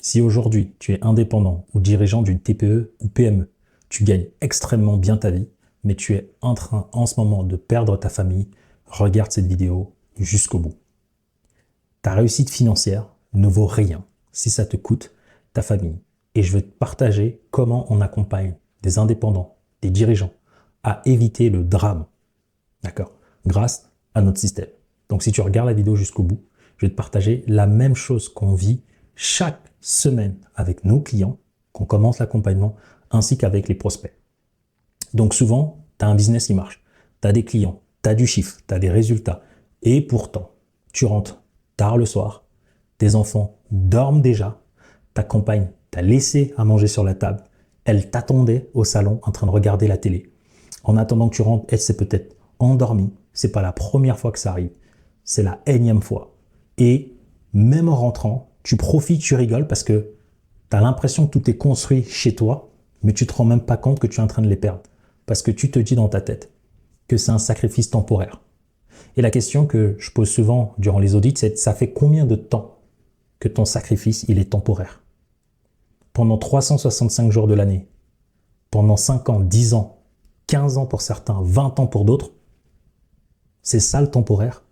Si aujourd'hui tu es indépendant ou dirigeant d'une TPE ou PME, tu gagnes extrêmement bien ta vie, mais tu es en train en ce moment de perdre ta famille, regarde cette vidéo jusqu'au bout. Ta réussite financière ne vaut rien si ça te coûte ta famille. Et je vais te partager comment on accompagne des indépendants, des dirigeants, à éviter le drame, d'accord, grâce à notre système. Donc si tu regardes la vidéo jusqu'au bout, je vais te partager la même chose qu'on vit chaque semaine avec nos clients, qu'on commence l'accompagnement, ainsi qu'avec les prospects. Donc souvent, tu as un business qui marche, tu as des clients, tu as du chiffre, tu as des résultats, et pourtant, tu rentres tard le soir, tes enfants dorment déjà, ta compagne t'a laissé à manger sur la table, elle t'attendait au salon en train de regarder la télé. En attendant que tu rentres, elle s'est peut-être endormie, c'est pas la première fois que ça arrive, c'est la énième fois. Et même en rentrant, tu profites, tu rigoles parce que tu as l'impression que tout est construit chez toi, mais tu te rends même pas compte que tu es en train de les perdre. Parce que tu te dis dans ta tête que c'est un sacrifice temporaire. Et la question que je pose souvent durant les audits, c'est ça fait combien de temps que ton sacrifice, il est temporaire? Pendant 365 jours de l'année, pendant 5 ans, 10 ans, 15 ans pour certains, 20 ans pour d'autres, c'est ça le temporaire.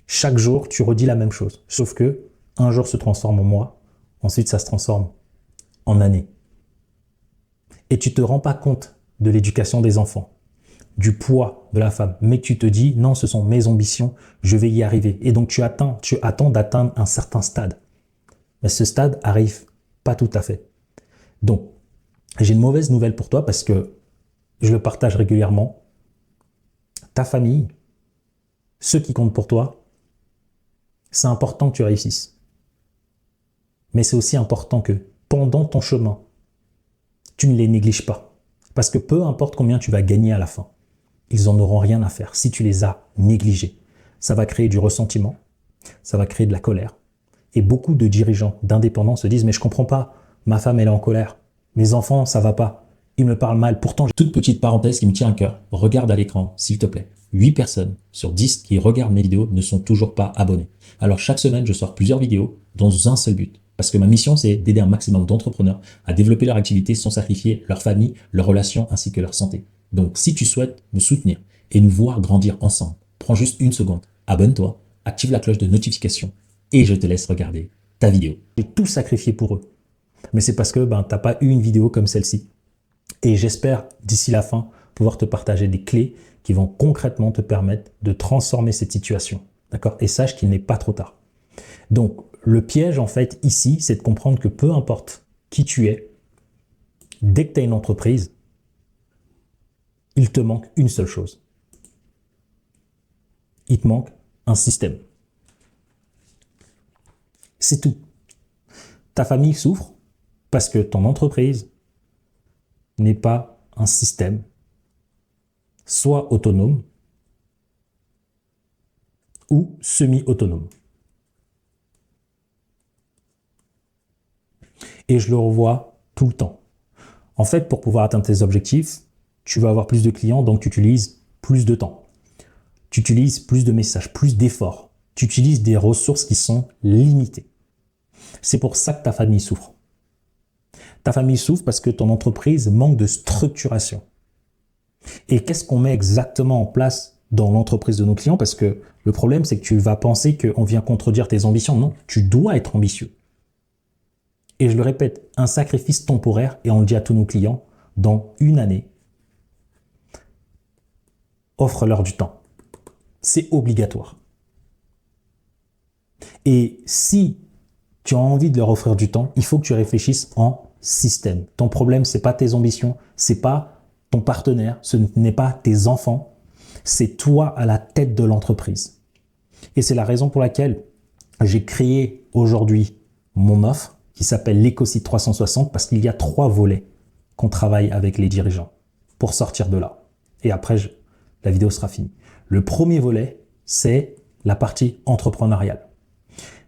Chaque jour, tu redis la même chose. Sauf que un jour se transforme en mois, ensuite ça se transforme en année. Et tu ne te rends pas compte de l'éducation des enfants, du poids de la femme, mais tu te dis non, ce sont mes ambitions, je vais y arriver. Et donc tu attends d'atteindre un certain stade. Mais ce stade arrive pas tout à fait. Donc, j'ai une mauvaise nouvelle pour toi parce que je le partage régulièrement. Ta famille, ceux qui comptent pour toi, c'est important que tu réussisses. Mais c'est aussi important que pendant ton chemin, tu ne les négliges pas. Parce que peu importe combien tu vas gagner à la fin, ils n'en auront rien à faire si tu les as négligés. Ça va créer du ressentiment, ça va créer de la colère. Et beaucoup de dirigeants, d'indépendants se disent « mais je comprends pas, ma femme elle est en colère, mes enfants ça va pas, ils me parlent mal, pourtant j'ai... » Toute petite parenthèse qui me tient à cœur, regarde à l'écran s'il te plaît. 8 personnes sur 10 qui regardent mes vidéos ne sont toujours pas abonnés. Alors chaque semaine je sors plusieurs vidéos dans un seul but. Parce que ma mission, c'est d'aider un maximum d'entrepreneurs à développer leur activité sans sacrifier leur famille, leurs relations ainsi que leur santé. Donc, si tu souhaites me soutenir et nous voir grandir ensemble, prends juste une seconde, abonne-toi, active la cloche de notification et je te laisse regarder ta vidéo. J'ai tout sacrifié pour eux. Mais c'est parce que tu n'as pas eu une vidéo comme celle-ci. Et j'espère, d'ici la fin, pouvoir te partager des clés qui vont concrètement te permettre de transformer cette situation. D'accord? Et sache qu'il n'est pas trop tard. Donc, le piège, en fait, ici, c'est de comprendre que peu importe qui tu es, dès que tu as une entreprise, il te manque une seule chose. Il te manque un système. C'est tout. Ta famille souffre parce que ton entreprise n'est pas un système, soit autonome ou semi-autonome. Et je le revois tout le temps. En fait, pour pouvoir atteindre tes objectifs, tu vas avoir plus de clients, donc tu utilises plus de temps. Tu utilises plus de messages, plus d'efforts. Tu utilises des ressources qui sont limitées. C'est pour ça que ta famille souffre. Ta famille souffre parce que ton entreprise manque de structuration. Et qu'est-ce qu'on met exactement en place dans l'entreprise de nos clients? Parce que le problème, c'est que tu vas penser qu'on vient contredire tes ambitions. Non, tu dois être ambitieux. Et je le répète, un sacrifice temporaire, et on le dit à tous nos clients, dans une année, offre-leur du temps. C'est obligatoire. Et si tu as envie de leur offrir du temps, il faut que tu réfléchisses en système. Ton problème, ce n'est pas tes ambitions, ce n'est pas ton partenaire, ce n'est pas tes enfants, c'est toi à la tête de l'entreprise. Et c'est la raison pour laquelle j'ai créé aujourd'hui mon offre qui s'appelle l'Écosite 360 parce qu'il y a 3 volets qu'on travaille avec les dirigeants pour sortir de là. Et après, la vidéo sera finie. Le premier volet, c'est la partie entrepreneuriale.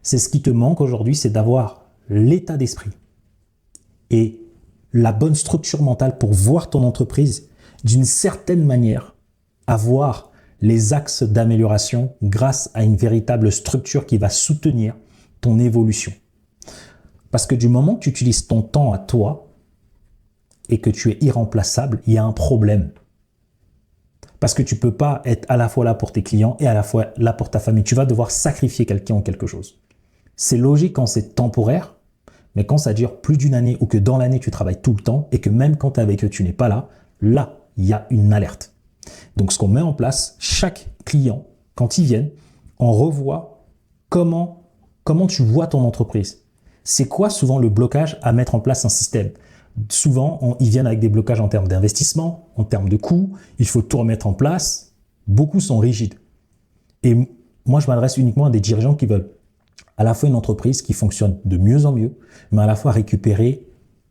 C'est ce qui te manque aujourd'hui, c'est d'avoir l'état d'esprit et la bonne structure mentale pour voir ton entreprise d'une certaine manière, avoir les axes d'amélioration grâce à une véritable structure qui va soutenir ton évolution. Parce que du moment que tu utilises ton temps à toi et que tu es irremplaçable, il y a un problème. Parce que tu ne peux pas être à la fois là pour tes clients et à la fois là pour ta famille. Tu vas devoir sacrifier quelqu'un ou quelque chose. C'est logique quand c'est temporaire, mais quand ça dure plus d'une année ou que dans l'année, tu travailles tout le temps et que même quand tu es avec eux, tu n'es pas là, là, il y a une alerte. Donc, ce qu'on met en place, chaque client, quand ils viennent, on revoit comment tu vois ton entreprise. C'est quoi souvent le blocage à mettre en place un système? Souvent, ils viennent avec des blocages en termes d'investissement, en termes de coûts. Il faut tout remettre en place. Beaucoup sont rigides. Et moi, je m'adresse uniquement à des dirigeants qui veulent à la fois une entreprise qui fonctionne de mieux en mieux, mais à la fois récupérer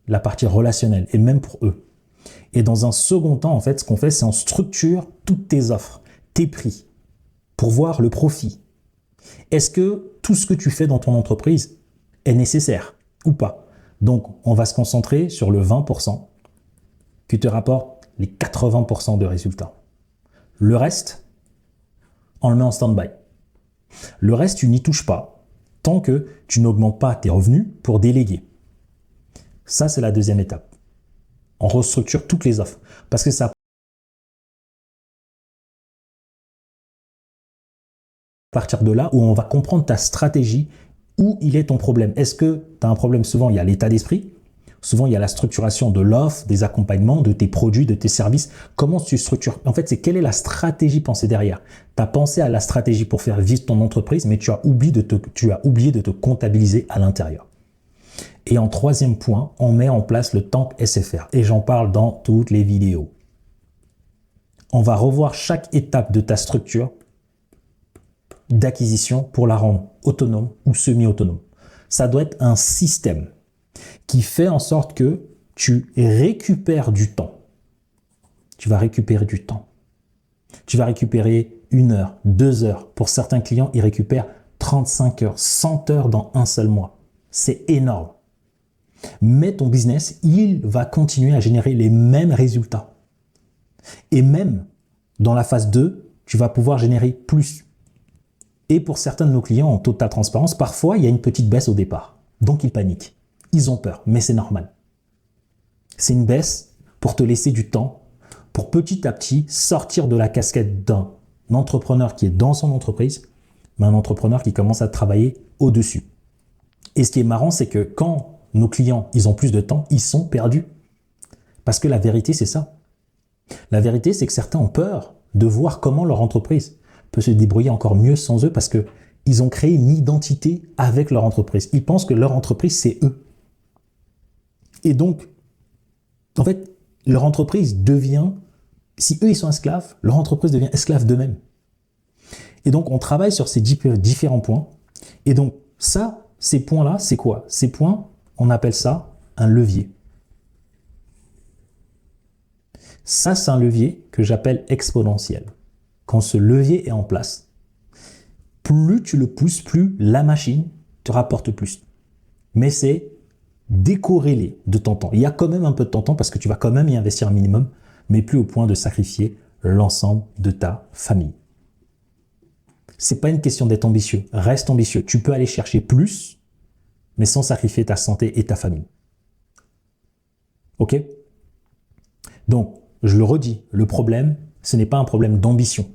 la partie relationnelle, et même pour eux. Et dans un second temps, en fait, ce qu'on fait, c'est on structure toutes tes offres, tes prix, pour voir le profit. Est-ce que tout ce que tu fais dans ton entreprise est nécessaire ou pas? Donc, on va se concentrer sur le 20% qui te rapporte les 80% de résultats. Le reste, on le met en stand-by. Le reste, tu n'y touches pas tant que tu n'augmentes pas tes revenus pour déléguer. Ça, c'est la deuxième étape. On restructure toutes les offres parce que ça, à partir de là où on va comprendre ta stratégie, où il est ton problème. Est-ce que tu as un problème? Souvent, il y a l'état d'esprit. Souvent, il y a la structuration de l'offre, des accompagnements, de tes produits, de tes services. Comment tu structures? En fait, c'est quelle est la stratégie pensée derrière? Tu as pensé à la stratégie pour faire vivre ton entreprise, mais tu as oublié de te comptabiliser à l'intérieur. Et en troisième point, on met en place le tank SFR. Et j'en parle dans toutes les vidéos. On va revoir chaque étape de ta structure d'acquisition pour la rendre autonome ou semi-autonome. Ça doit être un système qui fait en sorte que tu récupères du temps. Tu vas récupérer du temps. Tu vas récupérer 1 heure, 2 heures. Pour certains clients, ils récupèrent 35 heures, 100 heures dans un seul mois. C'est énorme. Mais ton business, il va continuer à générer les mêmes résultats. Et même dans la phase 2, tu vas pouvoir générer plus. Et pour certains de nos clients, en totale transparence, parfois, il y a une petite baisse au départ. Donc, ils paniquent. Ils ont peur, mais c'est normal. C'est une baisse pour te laisser du temps, pour petit à petit sortir de la casquette d'un entrepreneur qui est dans son entreprise, mais un entrepreneur qui commence à travailler au-dessus. Et ce qui est marrant, c'est que quand nos clients, ils ont plus de temps, ils sont perdus. Parce que la vérité, c'est ça. La vérité, c'est que certains ont peur de voir comment leur entreprise peut se débrouiller encore mieux sans eux parce qu'ils ont créé une identité avec leur entreprise. Ils pensent que leur entreprise, c'est eux. Et donc, en fait, leur entreprise devient, si eux, ils sont esclaves, leur entreprise devient esclave d'eux-mêmes. Et donc, on travaille sur ces différents points. Et donc, ça, ces points-là, c'est quoi? Ces points, on appelle ça un levier. Ça, c'est un levier que j'appelle exponentiel. Quand ce levier est en place, plus tu le pousses, plus la machine te rapporte plus. Mais c'est décorrélé de ton temps. Il y a quand même un peu de ton temps parce que tu vas quand même y investir un minimum, mais plus au point de sacrifier l'ensemble de ta famille. C'est pas une question d'être ambitieux. Reste ambitieux. Tu peux aller chercher plus, mais sans sacrifier ta santé et ta famille. Ok? Donc, je le redis, le problème, ce n'est pas un problème d'ambition.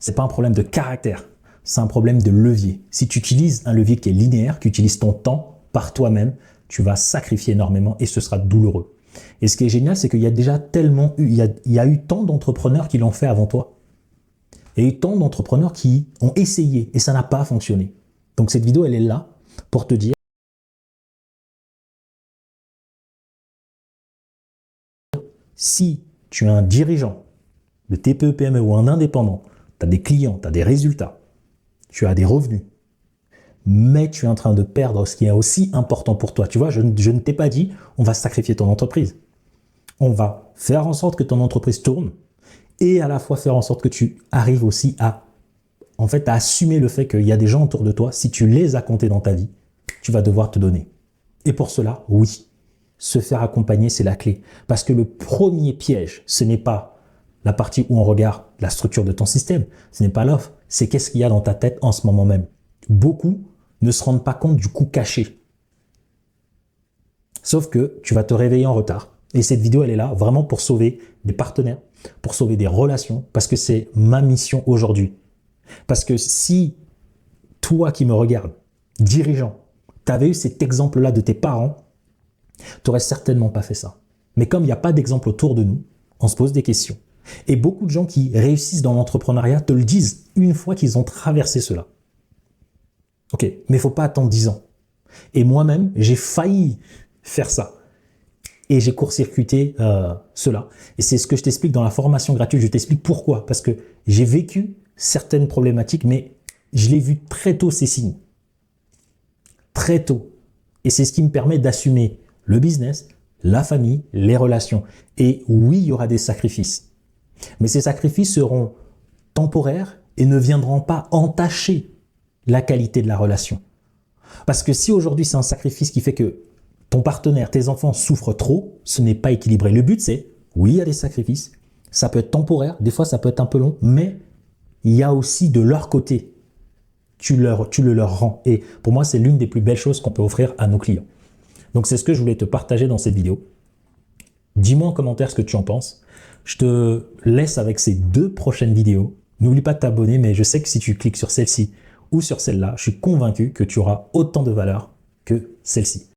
Ce n'est pas un problème de caractère. C'est un problème de levier. Si tu utilises un levier qui est linéaire, qui utilise ton temps par toi-même, tu vas sacrifier énormément et ce sera douloureux. Et ce qui est génial, c'est qu'il y a déjà tellement eu, il y a eu tant d'entrepreneurs qui l'ont fait avant toi. Il y a eu tant d'entrepreneurs qui ont essayé et ça n'a pas fonctionné. Donc cette vidéo, elle est là pour te dire si tu es un dirigeant de TPE, PME ou un indépendant, tu as des clients, tu as des résultats, tu as des revenus, mais tu es en train de perdre ce qui est aussi important pour toi. Tu vois, je ne t'ai pas dit, on va sacrifier ton entreprise. On va faire en sorte que ton entreprise tourne et à la fois faire en sorte que tu arrives aussi à assumer le fait qu'il y a des gens autour de toi, si tu les as comptés dans ta vie, tu vas devoir te donner. Et pour cela, oui, se faire accompagner, c'est la clé. Parce que le premier piège, ce n'est pas la partie où on regarde la structure de ton système, ce n'est pas l'offre, c'est qu'est-ce qu'il y a dans ta tête en ce moment même. Beaucoup ne se rendent pas compte du coût caché. Sauf que tu vas te réveiller en retard. Et cette vidéo, elle est là vraiment pour sauver des partenaires, pour sauver des relations, parce que c'est ma mission aujourd'hui. Parce que si toi qui me regardes, dirigeant, tu avais eu cet exemple-là de tes parents, tu n'aurais certainement pas fait ça. Mais comme il n'y a pas d'exemple autour de nous, on se pose des questions. Et beaucoup de gens qui réussissent dans l'entrepreneuriat te le disent une fois qu'ils ont traversé cela. Ok, mais il ne faut pas attendre 10 ans. Et moi-même, j'ai failli faire ça. Et j'ai court-circuité cela. Et c'est ce que je t'explique dans la formation gratuite. Je t'explique pourquoi. Parce que j'ai vécu certaines problématiques, mais je l'ai vu très tôt, ces signes. Très tôt. Et c'est ce qui me permet d'assumer le business, la famille, les relations. Et oui, il y aura des sacrifices. Mais ces sacrifices seront temporaires et ne viendront pas entacher la qualité de la relation. Parce que si aujourd'hui c'est un sacrifice qui fait que ton partenaire, tes enfants souffrent trop, ce n'est pas équilibré. Le but c'est, oui, il y a des sacrifices, ça peut être temporaire, des fois ça peut être un peu long, mais il y a aussi de leur côté, tu le leur rends. Et pour moi, c'est l'une des plus belles choses qu'on peut offrir à nos clients. Donc c'est ce que je voulais te partager dans cette vidéo. Dis-moi en commentaire ce que tu en penses. Je te laisse avec ces 2 prochaines vidéos. N'oublie pas de t'abonner, mais je sais que si tu cliques sur celle-ci ou sur celle-là, je suis convaincu que tu auras autant de valeur que celle-ci.